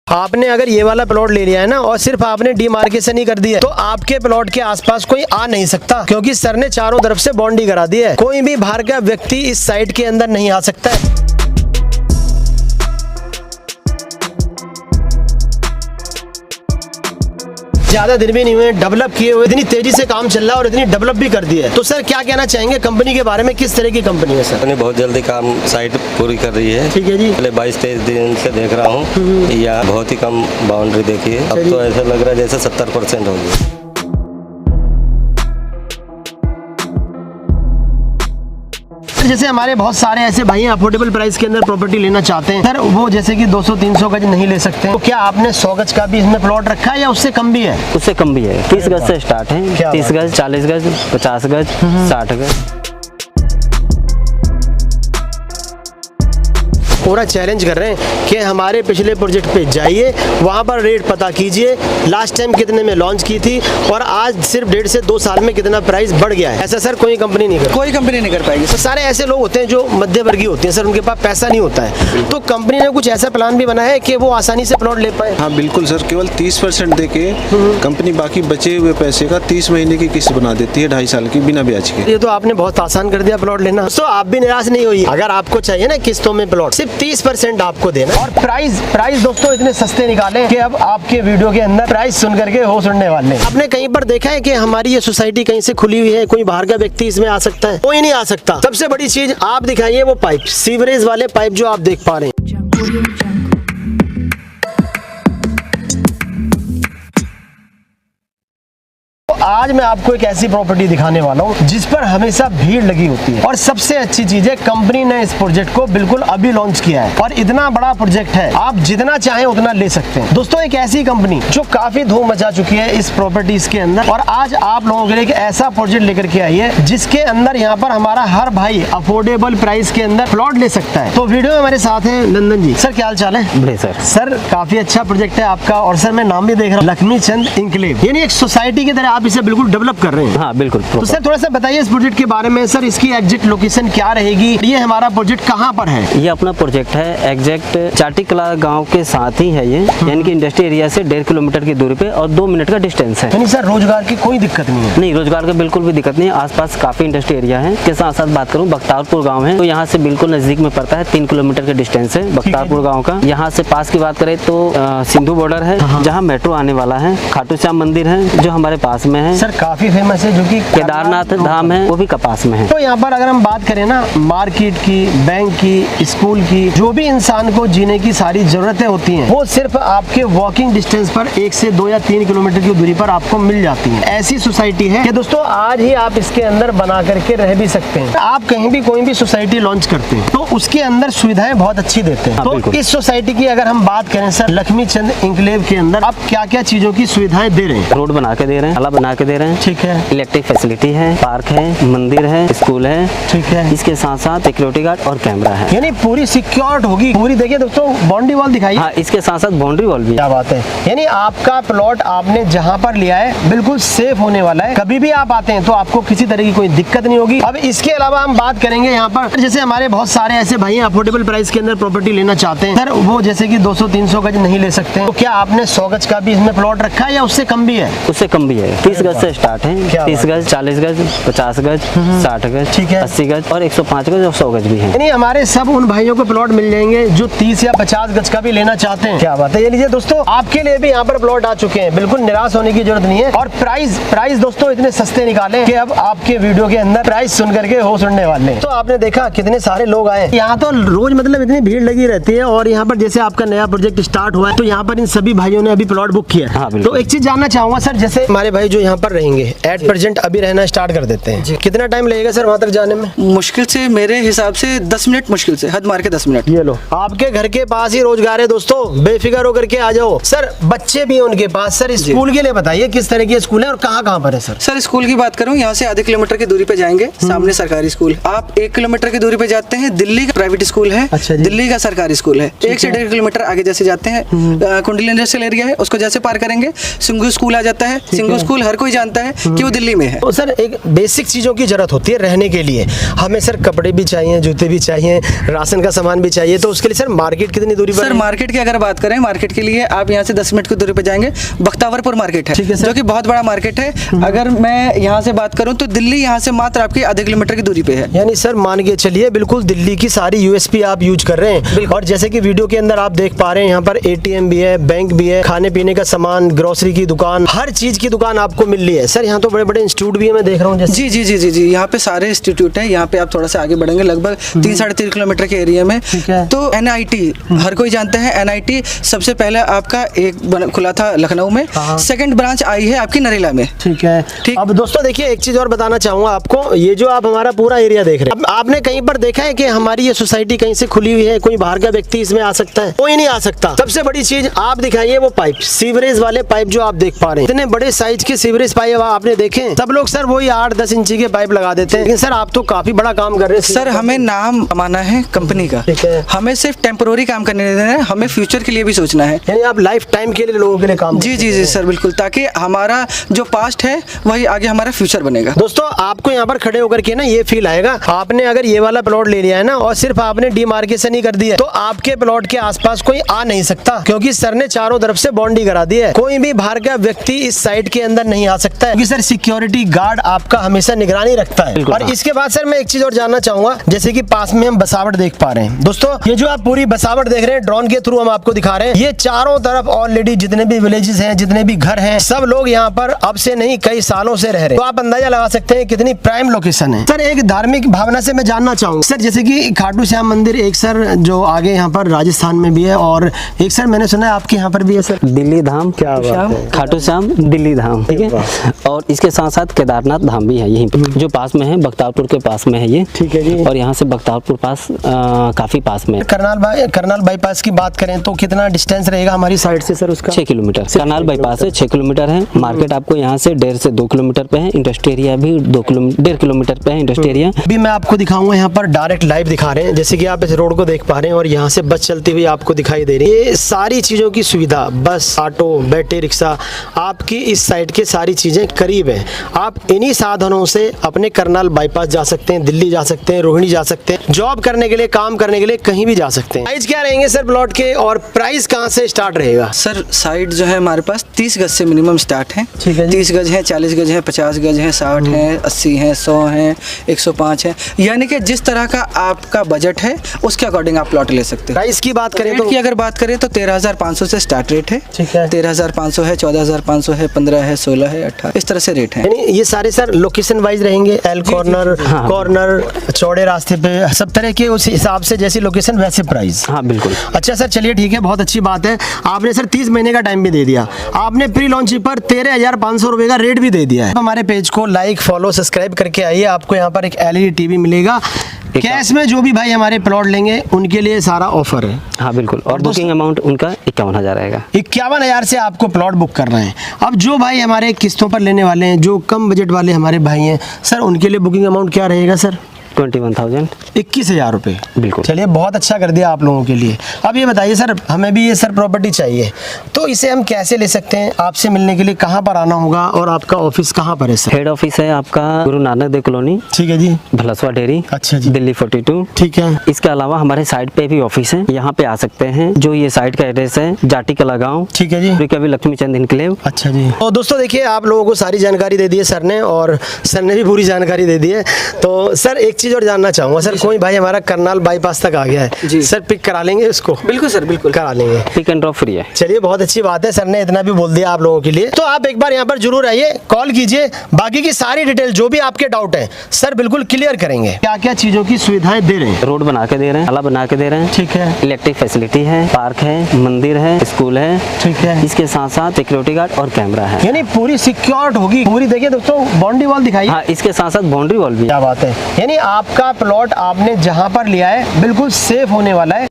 आपने अगर ये वाला प्लॉट ले लिया है ना और सिर्फ आपने डिमार्केशन ही कर दिया है तो आपके प्लॉट के आसपास कोई आ नहीं सकता, क्योंकि सर ने चारों तरफ से बाउंड्री करा दी है। कोई भी बाहर का व्यक्ति इस साइट के अंदर नहीं आ सकता है। ज्यादा दिन भी नहीं हुए, डेवलप किए हुए, इतनी तेजी से काम चल रहा है और इतनी डेवलप भी कर दी है। तो सर क्या कहना चाहेंगे कंपनी के बारे में, किस तरह की कंपनी है सर? कंपनी बहुत जल्दी काम साइट पूरी कर रही है। ठीक है जी। पहले 22-23 दिन से देख रहा हूँ, या बहुत ही कम बाउंड्री देखी है। अब तो ऐसा लग रहा है जैसे 70% होगी। जैसे हमारे बहुत सारे ऐसे भाई हैं अफोर्डेबल प्राइस के अंदर प्रॉपर्टी लेना चाहते हैं सर, वो जैसे कि 200-300 गज नहीं ले सकते, तो क्या आपने 100 गज का भी इसमें प्लॉट रखा है या उससे कम भी है? उससे कम भी है। 30 गज से स्टार्ट है, 30 गज, 40 गज, 50 गज, 60 गज। पूरा चैलेंज कर रहे हैं कि हमारे पिछले प्रोजेक्ट पे जाइए, वहाँ पर रेट पता कीजिए, लास्ट टाइम कितने में लॉन्च की थी और आज सिर्फ 1.5 से 2 साल में कितना प्राइस बढ़ गया है। ऐसा सर कोई कंपनी नहीं कर, कोई कंपनी नहीं कर पाएगी। तो सारे ऐसे लोग होते हैं जो मध्य वर्गीय होते हैं सर, उनके पास पैसा नहीं होता है, तो कंपनी ने कुछ ऐसा प्लान भी बनाया है कि वो आसानी से प्लॉट ले पाए। हाँ बिल्कुल सर, केवल 30% दे के कंपनी बाकी बचे हुए पैसे का 30 महीने की किस्त बना देती है, 2.5 साल की, बिना ब्याज के। ये तो आपने बहुत आसान कर दिया प्लॉट लेना। तो आप भी निराश नहीं होइए, अगर आपको चाहिए ना किस्तों में प्लॉट, सिर्फ 30% आपको देना। और प्राइस दोस्तों इतने सस्ते निकाले कि अब आपके वीडियो के अंदर प्राइस सुन करके हो सुनने वाले। आपने कहीं पर देखा है कि हमारी ये सोसाइटी कहीं से खुली हुई है, कोई बाहर का व्यक्ति इसमें आ सकता है? कोई नहीं आ सकता। सबसे बड़ी चीज आप दिखाइए वो पाइप, सीवरेज वाले पाइप जो आप देख पा रहे हैं। आज मैं आपको एक ऐसी प्रॉपर्टी दिखाने वाला हूँ जिस पर हमेशा भीड़ लगी होती है, और सबसे अच्छी चीज है कंपनी ने इस प्रोजेक्ट को बिल्कुल अभी लॉन्च किया है और इतना बड़ा प्रोजेक्ट है, आप जितना चाहें उतना ले सकते हैं। दोस्तों एक ऐसी कंपनी जो काफी धूम मचा चुकी है इस प्रॉपर्टीज के अंदर, और आज आप लोगों के लिए एक ऐसा प्रोजेक्ट लेकर के आई है जिसके अंदर यहाँ पर हमारा हर भाई अफोर्डेबल प्राइस के अंदर प्लॉट ले सकता है। तो वीडियो में हमारे साथ है नंदन जी। सर क्या हाल चाल है? सर काफी अच्छा प्रोजेक्ट है आपका, और सर मैं नाम भी देख रहा हूँ, लक्ष्मी चंद इंक्लेव, यानी एक सोसाइटी की तरह आप इसे बिल्कुल डेवलप कर रहे हैं। हाँ बिल्कुल। तो सर थोड़ा सा बताइए इस प्रोजेक्ट के बारे में। सर इसकी एग्जैक्ट लोकेशन क्या रहेगी? ये हमारा प्रोजेक्ट कहाँ पर है? ये अपना प्रोजेक्ट है एग्जैक्ट चाटीकला गांव के साथ ही है ये, यानी कि इंडस्ट्री एरिया से 1.5 किलोमीटर की दूरी पे और 2 मिनट का डिस्टेंस है। यानी सर रोजगार की कोई दिक्कत नहीं है? नहीं, रोजगार का बिल्कुल भी दिक्कत नहीं है। आसपास काफी इंडस्ट्री एरिया है। के साथ साथ बात करूँ बख्तारपुर गाँव है, तो यहाँ से बिल्कुल नजदीक में पड़ता है, 3 किलोमीटर का डिस्टेंस है बख्तारपुर गाँव का। यहाँ से पास की बात करें तो सिंधु बॉर्डर है, जहाँ मेट्रो आने वाला है। खाटू श्याम मंदिर है जो हमारे पास में है। सर काफी फेमस है, जो कि केदारनाथ धाम है, वो भी कपास में है। तो यहाँ पर अगर हम बात करें ना मार्केट की, बैंक की, स्कूल की, जो भी इंसान को जीने की सारी जरूरतें होती हैं, वो सिर्फ आपके वॉकिंग डिस्टेंस पर 1 से 2 या 3 किलोमीटर की दूरी पर आपको मिल जाती है। ऐसी सोसाइटी है कि दोस्तों आज ही आप इसके अंदर बना करके रह भी सकते हैं। आप कहीं भी कोई भी सोसाइटी लॉन्च करते हैं तो उसके अंदर सुविधाएं बहुत अच्छी देते हैं। तो इस सोसाइटी की अगर हम बात करें सर, लक्ष्मी चंद इंक्लेव के अंदर आप क्या क्या चीजों की सुविधाएं दे रहे हैं? रोड बना के दे रहे हैं, नाला बना के दे रहे हैं, ठीक है, इलेक्ट्रिक फैसिलिटी है, पार्क है, मंदिर है, स्कूल है, ठीक है, इसके साथ साथ सिक्योरिटी गार्ड और कैमरा है, यानी पूरी सिक्योर्ड होगी पूरी। देखिए दोस्तों बाउंड्री वॉल दिखाई। हाँ, इसके साथ साथ बाउंड्री वॉल भी। क्या बात है, यानी आपका प्लॉट आपने जहाँ पर लिया है बिल्कुल सेफ होने वाला है। कभी भी आप आते हैं तो आपको किसी तरह की कोई दिक्कत नहीं होगी। अब इसके अलावा हम बात करेंगे यहाँ पर, जैसे हमारे बहुत सारे ऐसे भाई अफोर्डेबल प्राइस के अंदर प्रॉपर्टी लेना चाहते हैं सर, वो जैसे कि 200-300 गज नहीं ले सकते, तो क्या आपने 100 गज का भी इसमें प्लॉट रखा है या उससे कम भी है? उससे कम भी है। 30 गज से स्टार्ट है, 30 गज, 40 गज, 50 गज, 60 गज, ठीक है, 80 गज और 105 गज और 100 गज भी है। यानी हमारे सब उन भाइयों को प्लॉट मिल जाएंगे जो 30 या 50 गज का भी लेना चाहते हैं। क्या बात है। ये लीजिए दोस्तों आपके लिए भी यहाँ पर प्लॉट आ चुके हैं, बिल्कुल निराश होने की जरूरत नहीं है। और प्राइस दोस्तों इतने सस्ते निकाले कि अब आपके वीडियो के अंदर प्राइस सुन करके हो सुनने वाले। तो आपने देखा कितने सारे लोग आए यहाँ, तो रोज मतलब इतनी भीड़ लगी रहती है। और यहाँ पर जैसे आपका नया प्रोजेक्ट स्टार्ट हुआ है तो यहाँ पर इन सभी भाइयों ने अभी प्लॉट बुक किया। हाँ, तो एक चीज जानना चाहूंगा सर, जैसे हमारे भाई जो यहाँ पर रहेंगे एट प्रेजेंट अभी रहना स्टार्ट कर देते हैं, कितना टाइम लगेगा सर वहाँ तक जाने में? मुश्किल से मेरे हिसाब से 10 मिनट, मुश्किल से हद मार के 10 मिनट। ये लो आपके घर के पास ही रोजगार है दोस्तों, बेफिक्र होकर के आ जाओ। सर बच्चे भी हैं उनके पास। सर स्कूल के लिए बताइए किस तरह के स्कूल है और कहाँ है सर? सर स्कूल की बात करूँ, यहाँ से आधे किलोमीटर की दूरी पे जाएंगे, सामने सरकारी स्कूल। आप 1 किलोमीटर की दूरी पे जाते हैं, दिल्ली का प्राइवेट स्कूल है। अच्छा, दिल्ली का सरकारी स्कूल है। 1 से 1.5 किलोमीटर आगे जैसे जाते हैं कुंडली इंडस्ट्रियल एरिया है, उसको जैसे पार करेंगे सिंघू स्कूल आ जाता है। सिंघू स्कूल हर हर कोई जानता है कि वो दिल्ली में है। तो सर एक बेसिक चीज़ों की जरूरत होती है रहने के लिए, हमें सर कपड़े भी चाहिए, जूते भी चाहिए, राशन का सामान भी चाहिए, तो उसके लिए सर मार्केट कितनी दूरी पर सर है? मार्केट की अगर बात करें, मार्केट के लिए आप यहाँ से 10 मिनट की दूरी पे जाएंगे, बख्तावरपुर मार्केट ठीक है है सर। जो कि बहुत बड़ा मार्केट है। अगर मैं यहाँ से बात करूँ तो दिल्ली यहाँ से मात्र आपकी आधे किलोमीटर की दूरी पे है। यानी सर मान के चलिए बिल्कुल दिल्ली की सारी यूएसपी आप यूज कर रहे हैं। और जैसे कि वीडियो के अंदर आप देख पा रहे हैं यहाँ पर एटीएम भी है, बैंक भी है, खाने पीने का सामान, ग्रोसरी की दुकान, हर चीज की दुकान आपको मिल रही है। सर यहाँ तो बड़े बड़े इंस्टीट्यूट भी है, मैं देख रहा हूँ जैसे। जी जी जी जी जी यहाँ पे सारे इंस्टीट्यूट है। यहाँ पे आप थोड़ा सा आगे बढ़ेंगे लगभग 3-3.5 किलोमीटर के एरिया में, ठीक है। तो NIT हर कोई जानता है। NIT सबसे पहले आपका एक खुला था लखनऊ में, सेकंड ब्रांच आई है आपकी नरेला में। ठीक है। ठीक। अब दोस्तों देखिए एक चीज और बताना चाहूंगा आपको, ये जो आप हमारा पूरा एरिया देख रहे हैं, अब आपने कहीं पर देखा है कि हमारी ये सोसाइटी कहीं से खुली हुई है, कोई बाहर का व्यक्ति इसमें आ सकता है? कोई नहीं आ सकता। सबसे बड़ी चीज आप दिखाइए वो पाइप, सीवरेज वाले पाइप जो आप देख पा रहे हैं, इतने बड़े साइज के सीवरेज पाइप आपने देखे? सब लोग सर वही 8-10 इंची के पाइप लगा देते हैं, लेकिन सर आप तो काफी बड़ा काम कर रहे हैं सर हमें नाम कमाना है कंपनी का, ठीक है। हमें सिर्फ टेम्पोररी काम करने देना है, हमें फ्यूचर के लिए भी सोचना है। यानी आप लाइफ टाइम के लिए लोगों के लिए काम जी जी जी सर बिल्कुल, ताकि हमारा जो पास्ट है वही आगे हमारा फ्यूचर बनेगा। दोस्तों आपको यहाँ पर खड़े होकर के ना ये फील आएगा, आपने अगर ये वाला प्लॉट ले लिया है ना और सिर्फ आपने डीमार्केशन ही कर दी है, तो आपके प्लॉट के आसपास कोई आ नहीं सकता, क्योंकि सर ने चारों तरफ से बाउंड्री करा दी है। कोई भी बाहर का व्यक्ति इस साइड के अंदर नहीं आ सकता है, क्योंकि सर सिक्योरिटी गार्ड आपका हमेशा निगरानी रखता है। और इसके बाद सर मैं एक चीज और जानना चाहूंगा, जैसे कि पास में हम बसावट देख पा रहे हैं। दोस्तों ये जो आप पूरी बसावट देख रहे हैं, ड्रोन के थ्रू हम आपको दिखा रहे हैं, ये चारों तरफ ऑलरेडी जितने भी विलेजेस हैं, जितने भी घर हैं, सब लोग यहाँ पर अब से नहीं कई सालों से रह रहे हैं। तो आप अंदाजा लगा सकते हैं कितनी प्राइम लोकेशन है। सर एक धार्मिक भावना से मैं जानना चाहूंगा सर, जैसे कि खाटू श्याम मंदिर एक सर जो आगे यहाँ पर राजस्थान में भी है, और एक सर मैंने सुना है आपके यहाँ पर भी है सर, दिल्ली धाम, क्या बात है, खाटू श्याम दिल्ली धाम, ठीक है। और इसके साथ साथ केदारनाथ धाम भी है यहीं पे, जो पास में है, बख्तावरपुर के पास में है ये, ठीक है जी। और यहाँ से बख्तावरपुर पास काफी पास में है। करनाल बाईपास की बात करें तो कितना डिस्टेंस रहेगा हमारी साइड से सर उसका? 6 किलोमीटर करनाल बाईपास है, 6 किलोमीटर है। मार्केट आपको यहाँ से 1.5 से 2 किलोमीटर पे है। इंडस्ट्री एरिया भी 1.5 किलोमीटर पे है इंडस्ट्री एरिया। अभी मैं आपको दिखाऊंगा, यहाँ पर डायरेक्ट लाइव दिखा रहे हैं, जैसे कि आप इस रोड को देख पा रहे हैं और यहाँ से बस चलती हुई आपको दिखाई दे रही है। ये सारी चीजों की सुविधा, बस, ऑटो, बैटरी रिक्शा, आपकी इस साइड के सारी चीजें करीब है। आप इन्हीं साधनों से अपने करनाल बाईपास जा सकते हैं, दिल्ली जा सकते हैं, रोहिणी जा सकते हैं, जॉब करने के लिए, काम करने के लिए कहीं भी जा सकते हैं। प्राइस क्या रहेंगे सर प्लॉट के, और प्राइस कहाँ से स्टार्ट रहेगा? सर साइड जो है हमारे पास 30 गज से मिनिमम स्टार्ट है। ठीक है जी। 30 गज है, 40 गज है, 50 गज है, 60 है, 80 है, 100 है, 105 है, यानी कि जिस तरह का आपका बजट है उसके अकॉर्डिंग आप प्लॉट ले सकते हैं। प्राइस की बात करें रेट तो की अगर बात करें तो 13,500 से स्टार्ट रेट है। ठीक है। 13,500 है, 14,500 है, 15 है, 16 है, 18, इस तरह से रेट है। यानी ये सारे सर लोकेशन वाइज रहेंगे, एल कॉर्नर, कॉर्नर, चौड़े रास्ते पे, सब तरह के उस हिसाब से जैसी लोकेशन वैसे प्राइस। हाँ बिल्कुल। अच्छा सर चलिए ठीक है, बहुत अच्छी बात है। आपने सर 30 महीने का टाइम भी दे दिया, आपने प्री लॉन्चिंग पर 13,500 रुपए का रेट भी दे दिया है। हमारे पेज को लाइक, फॉलो, सब्सक्राइब करके आइए, आपको यहाँ पर एक LED टीवी मिलेगा। कैश में जो भी भाई हमारे प्लॉट लेंगे उनके लिए सारा ऑफर है। हाँ बिल्कुल। और बुकिंग अमाउंट उनका 51,000 रहेगा। 51,000 से आपको प्लॉट बुक कर रहे हैं। अब जो भाई हमारे किस्तों पर लेने वाले हैं, जो कम बजट वाले हमारे भाई हैं सर, उनके लिए बुकिंग अमाउंट क्या रहेगा सर? 21,000। 21,000 रुपये। बिल्कुल। चलिए बहुत अच्छा कर दिया आप लोगों के लिए। अब ये बताइए सर, हमें भी ये सर प्रॉपर्टी चाहिए, तो इसे हम कैसे ले सकते हैं? आपसे मिलने के लिए कहाँ पर आना होगा, और आपका ऑफिस कहाँ पर है सर? हेड ऑफिस है आपका गुरु नानक देव कॉलोनी, ठीक है जी, भलसवा डेरी, अच्छा जी, दिल्ली 42। ठीक है। इसके अलावा हमारे साइट पे भी ऑफिस है, यहाँ पे आ सकते हैं। जो ये साइट का एड्रेस है जाटी कला गाँव, ठीक है जी, कवि लक्ष्मी चंद इनक्लेव। अच्छा जी। तो दोस्तों देखिए, आप लोगों को सारी जानकारी दे दी है सर ने, और सर ने भी पूरी जानकारी दे दी है। तो सर एक चीज़ और जानना चाहूँगा सर, कोई भाई हमारा करनाल बाईपास तक आ गया है जी सर, पिक करा लेंगे उसको? बिल्कुल सर, बिल्कुल करा लेंगे। पिक एंड ड्रॉप फ्री है। चलिए बहुत अच्छी बात है, सर ने इतना भी बोल दिया आप लोगों के लिए। तो आप एक बार यहाँ पर जरूर आइए, कॉल कीजिए, बाकी की सारी डिटेल जो भी आपके डाउट है सर बिल्कुल क्लियर करेंगे। क्या क्या चीजों की सुविधाएं दे रहे हैं? रोड बना के दे रहे हैं, नाला बना के दे रहे हैं, ठीक है, इलेक्ट्रिक फैसिलिटी है, पार्क है, मंदिर है, स्कूल है, ठीक है। इसके साथ साथ सिक्योरिटी गार्ड और कैमरा है। यानी पूरी सिक्योर्ड होगी पूरी। देखिए दोस्तों, बाउंड्री वॉल दिखाइए। हाँ, इसके साथ साथ बाउंड्री वॉल भी। क्या बात है, यानी आपका प्लॉट आपने जहाँ पर लिया है बिल्कुल सेफ होने वाला है।